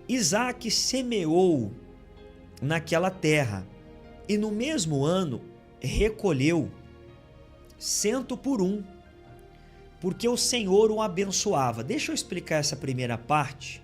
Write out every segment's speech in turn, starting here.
Isaac semeou naquela terra e no mesmo ano recolheu 100 por 1, porque o Senhor o abençoava. Deixa eu explicar essa primeira parte.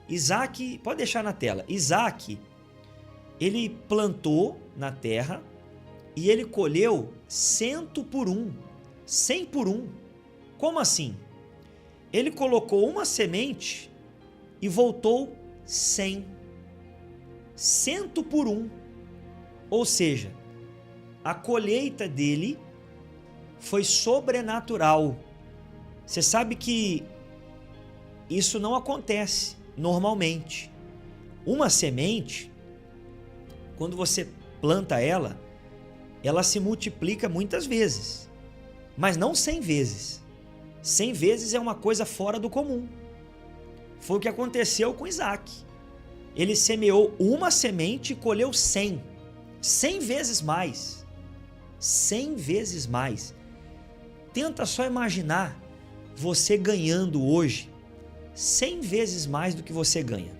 Isaac, pode deixar na tela. Isaac, ele plantou na terra e ele colheu 100 por 1, 100 por 1. Como assim? Ele colocou uma semente e voltou 100. 100 por 1. Ou seja, a colheita dele foi sobrenatural. Você sabe que isso não acontece normalmente. Uma semente, quando você planta ela, ela se multiplica muitas vezes, mas não 100 vezes. 100 vezes é uma coisa fora do comum. Foi o que aconteceu com Isaac. Ele semeou uma semente e colheu 100. 100 vezes mais. 100 vezes mais. Tenta só imaginar você ganhando hoje 100 vezes mais do que você ganha.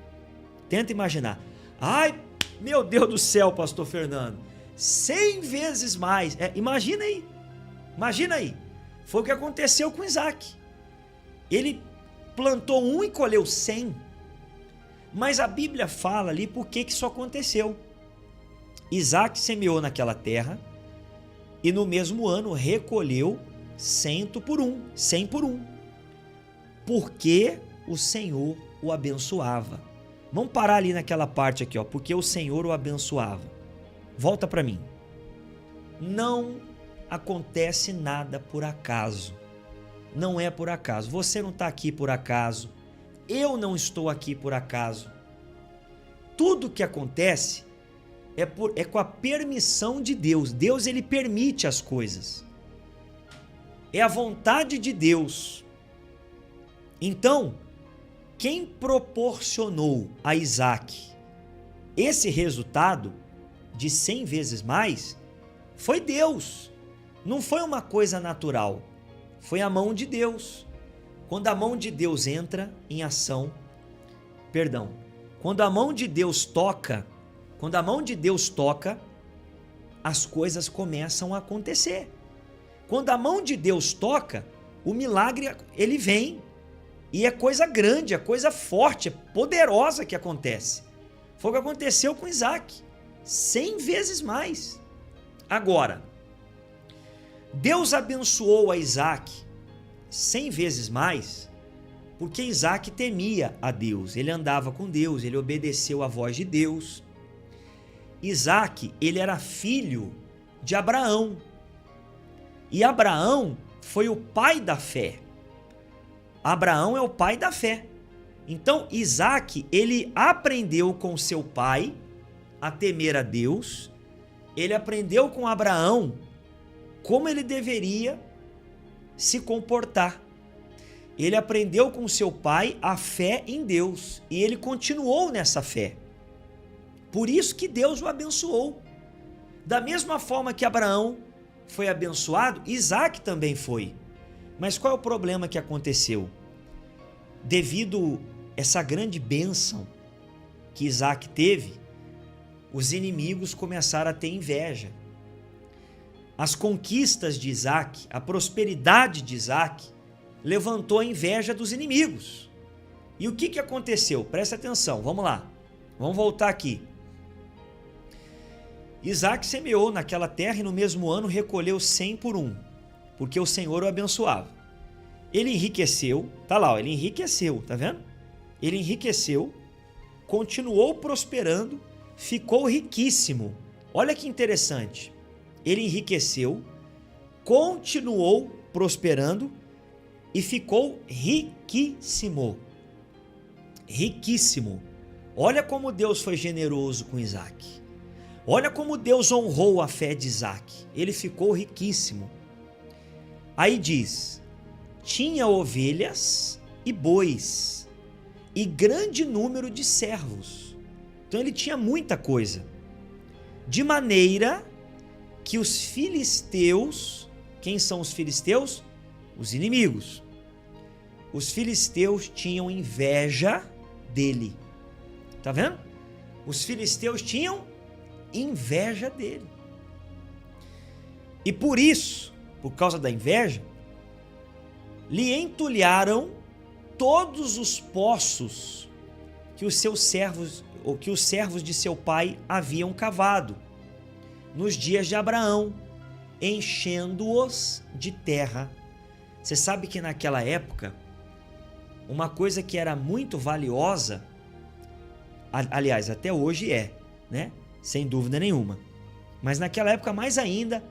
Tenta imaginar. Ai, meu Deus do céu, pastor Fernando. 100 vezes mais. Imagina aí. Imagina aí. Foi o que aconteceu com Isaac. Ele plantou 1 e colheu 100. Mas a Bíblia fala ali por que isso aconteceu. Isaac semeou naquela terra e no mesmo ano recolheu 100 por 1, 100 por 1. Porque o Senhor o abençoava. Vamos parar ali naquela parte aqui, ó, porque o Senhor o abençoava. Volta para mim. Não acontece nada por acaso. Não é por acaso. Você não está aqui por acaso. Eu não estou aqui por acaso. Tudo que acontece é com a permissão de Deus. Deus, ele permite as coisas. É a vontade de Deus. Então, quem proporcionou a Isaac esse resultado de 100 vezes mais foi Deus. Não foi uma coisa natural. Foi a mão de Deus. Quando a mão de Deus entra em ação, quando a mão de Deus toca, as coisas começam a acontecer. Quando a mão de Deus toca, o milagre, ele vem. E é coisa grande, é coisa forte, é poderosa que acontece. Foi o que aconteceu com Isaac. 100 vezes mais. Agora, Deus abençoou a Isaac 100 vezes mais, porque Isaac temia a Deus, ele andava com Deus, ele obedeceu à voz de Deus. Isaac, ele era filho de Abraão, e Abraão foi o pai da fé. Abraão é o pai da fé. Então Isaac, ele aprendeu com seu pai a temer a Deus, ele aprendeu com Abraão como ele deveria se comportar. Ele aprendeu com seu pai a fé em Deus e ele continuou nessa fé. Por isso que Deus o abençoou. Da mesma forma que Abraão foi abençoado, Isaac também foi. Mas qual é o problema que aconteceu? Devido a essa grande bênção que Isaac teve, os inimigos começaram a ter inveja. As conquistas de Isaac, a prosperidade de Isaac, levantou a inveja dos inimigos. E o que aconteceu? Presta atenção, vamos lá. Vamos voltar aqui. Isaac semeou naquela terra e no mesmo ano recolheu 100 por 1, porque o Senhor o abençoava. Ele enriqueceu, tá lá, ó, ele enriqueceu, tá vendo? Ele enriqueceu, continuou prosperando, ficou riquíssimo. Olha que interessante. Ele enriqueceu, continuou prosperando e ficou riquíssimo. Riquíssimo. Olha como Deus foi generoso com Isaac. Olha como Deus honrou a fé de Isaac. Ele ficou riquíssimo. Aí diz: tinha ovelhas e bois e grande número de servos. Então ele tinha muita coisa. De maneira que os filisteus, quem são os filisteus? Os inimigos. Os filisteus tinham inveja dele. Tá vendo? Os filisteus tinham inveja dele. E por isso, por causa da inveja, lhe entulharam todos os poços que os seus servos, ou que os servos de seu pai haviam cavado nos dias de Abraão, enchendo-os de terra. Você sabe que naquela época, uma coisa que era muito valiosa, aliás, até hoje é, né? Sem dúvida nenhuma. Mas naquela época mais ainda,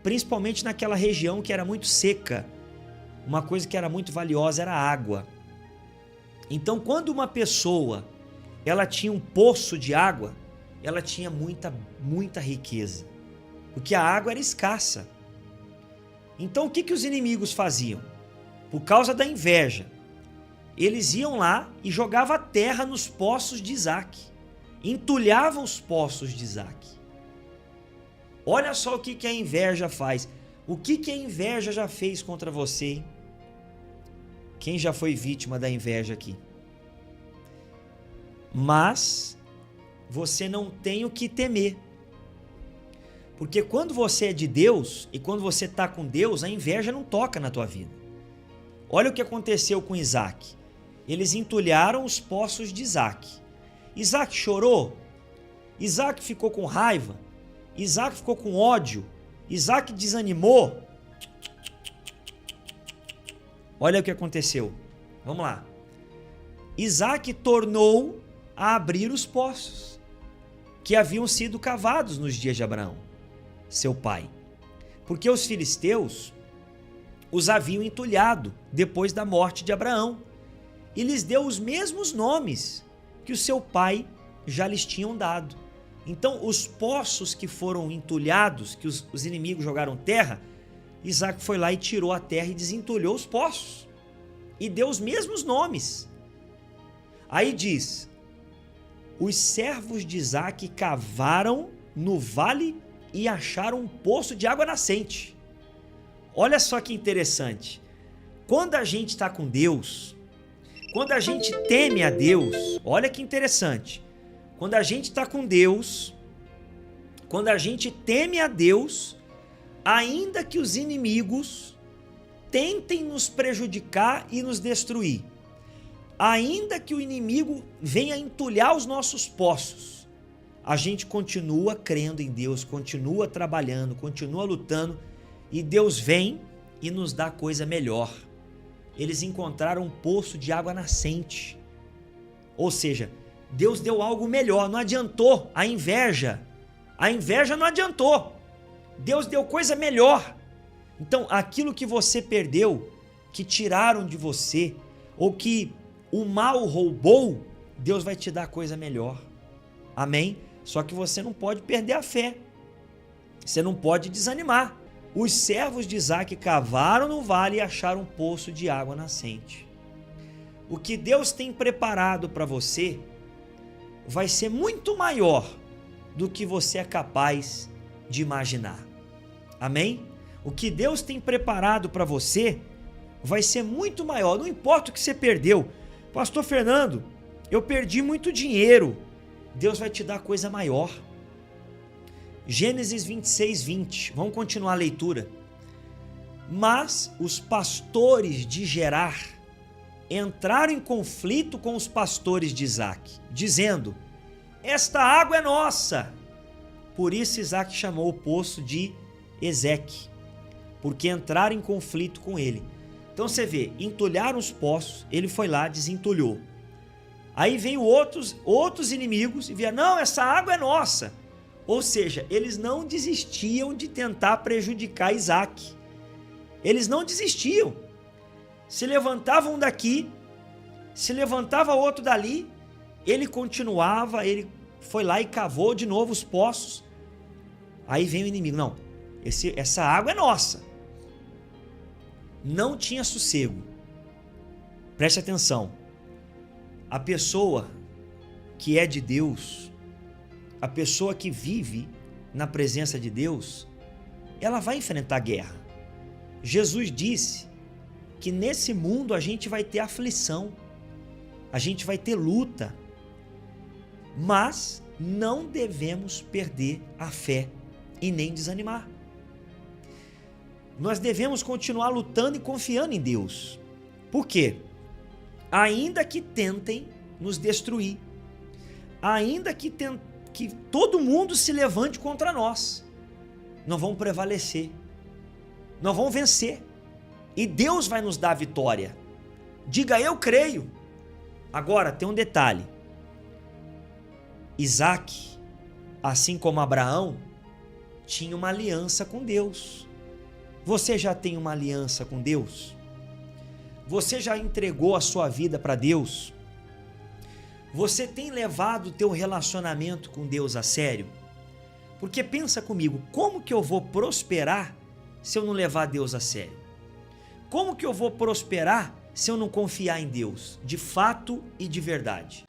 principalmente naquela região que era muito seca, uma coisa que era muito valiosa era a água. Então, quando uma pessoa ela tinha um poço de água, ela tinha muita riqueza, porque a água era escassa. Então, o que os inimigos faziam? Por causa da inveja, eles iam lá e jogavam terra nos poços de Isaac, entulhavam os poços de Isaac. Olha só o que a inveja faz. O que a inveja já fez contra você, hein? Quem já foi vítima da inveja aqui? Mas você não tem o que temer. Porque quando você é de Deus e quando você está com Deus, a inveja não toca na tua vida. Olha o que aconteceu com Isaac. Eles entulharam os poços de Isaac. Isaac chorou. Isaac ficou com raiva. Isaac ficou com ódio. Isaac desanimou. Olha o que aconteceu. Vamos lá. Isaac tornou a abrir os poços que haviam sido cavados nos dias de Abraão, seu pai. Porque os filisteus os haviam entulhado depois da morte de Abraão e lhes deu os mesmos nomes que o seu pai já lhes tinham dado. Então, os poços que foram entulhados, que os inimigos jogaram terra, Isaac foi lá e tirou a terra e desentulhou os poços. E deu os mesmos nomes. Aí diz, os servos de Isaac cavaram no vale e acharam um poço de água nascente. Olha só que interessante. Quando a gente está com Deus, quando a gente teme a Deus, olha que interessante. Quando a gente está com Deus, quando a gente teme a Deus, ainda que os inimigos tentem nos prejudicar e nos destruir, ainda que o inimigo venha entulhar os nossos poços, a gente continua crendo em Deus, continua trabalhando, continua lutando, e Deus vem e nos dá coisa melhor. Eles encontraram um poço de água nascente. Ou seja, Deus deu algo melhor, não adiantou a inveja. A inveja não adiantou. Deus deu coisa melhor. Então, aquilo que você perdeu, que tiraram de você, ou que o mal roubou, Deus vai te dar coisa melhor. Amém? Só que você não pode perder a fé. Você não pode desanimar. Os servos de Isaac cavaram no vale e acharam um poço de água nascente. O que Deus tem preparado para você vai ser muito maior do que você é capaz de imaginar. Amém? O que Deus tem preparado para você vai ser muito maior. Não importa o que você perdeu. Pastor Fernando, eu perdi muito dinheiro. Deus vai te dar coisa maior. Gênesis 26, 20. Vamos continuar a leitura. Mas os pastores de Gerar entraram em conflito com os pastores de Isaac, dizendo, esta água é nossa. Por isso Isaac chamou o poço de Ezeque, porque entraram em conflito com ele. Então você vê, entulharam os poços, ele foi lá, desentulhou. Aí veio outros inimigos e vieram, não, essa água é nossa. Ou seja, eles não desistiam de tentar prejudicar Isaac. Eles não desistiam. Se levantava um daqui, se levantava outro dali, ele continuava, ele foi lá e cavou de novo os poços. Aí vem o inimigo, não, essa água é nossa. Não tinha sossego. Preste atenção. A pessoa que é de Deus, a pessoa que vive na presença de Deus, ela vai enfrentar guerra. Jesus disse que nesse mundo a gente vai ter aflição, a gente vai ter luta. Mas não devemos perder a fé e nem desanimar. Nós devemos continuar lutando e confiando em Deus. Por quê? Ainda que tentem nos destruir, ainda que todo mundo se levante contra nós, nós vamos prevalecer, nós vamos vencer e Deus vai nos dar a vitória. Diga: eu creio. Agora tem um detalhe: Isaac, assim como Abraão, tinha uma aliança com Deus. Você já tem uma aliança com Deus? Você já entregou a sua vida para Deus? Você tem levado o teu relacionamento com Deus a sério? Porque pensa comigo, como que eu vou prosperar se eu não levar Deus a sério? Como que eu vou prosperar se eu não confiar em Deus, de fato e de verdade?